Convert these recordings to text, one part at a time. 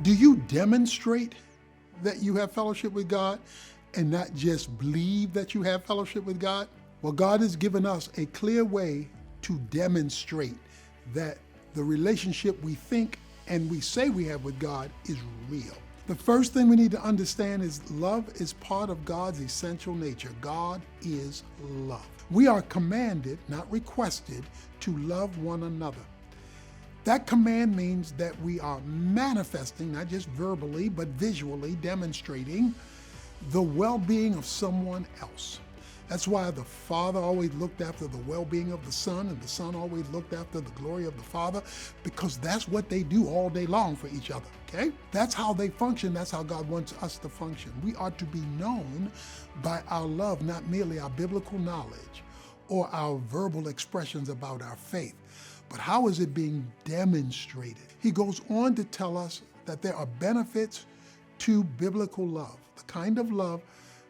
Do you demonstrate that you have fellowship with God and not just believe that you have fellowship with God? Well, God has given us a clear way to demonstrate that the relationship we think and we say we have with God is real. The first thing we need to understand is love is part of God's essential nature. God is love. We are commanded, not requested, to love one another. That command means that we are manifesting, not just verbally, but visually demonstrating the well-being of someone else. That's why the Father always looked after the well-being of the Son, and the Son always looked after the glory of the Father, because that's what they do all day long for each other, okay? That's how they function. That's how God wants us to function. We are to be known by our love, not merely our biblical knowledge or our verbal expressions about our faith. But how is it being demonstrated? He goes on to tell us that there are benefits to biblical love, the kind of love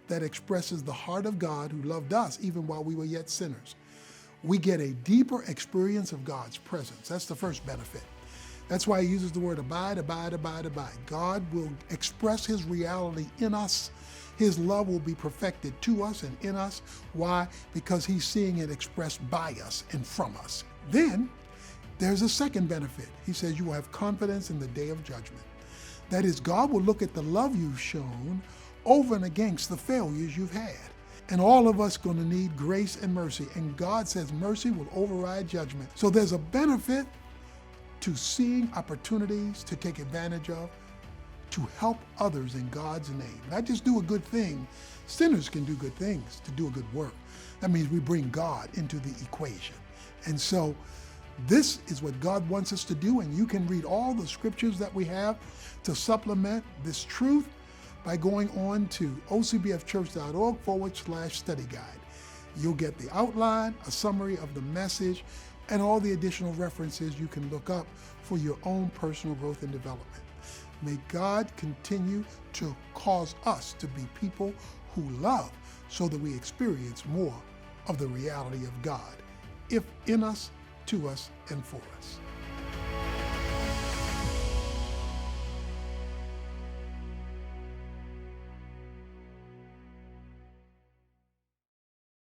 that expresses the heart of God who loved us even while we were yet sinners. We get a deeper experience of God's presence. That's the first benefit. That's why he uses the word abide, abide, abide, abide. God will express his reality in us. His love will be perfected to us and in us. Why? Because he's seeing it expressed by us and from us. Then there's a second benefit. He says you will have confidence in the day of judgment. That is, God will look at the love you've shown over and against the failures you've had. And all of us going to need grace and mercy. And God says mercy will override judgment. So there's a benefit to seeing opportunities to take advantage of, to help others in God's name. Not just do a good thing. Sinners can do good things to do a good work. That means we bring God into the equation. And so this is what God wants us to do. And you can read all the scriptures that we have to supplement this truth by going on to ocbfchurch.org/study guide. You'll get the outline, a summary of the message, and all the additional references you can look up for your own personal growth and development. May God continue to cause us to be people who love so that we experience more of the reality of God, if in us, to us, and for us.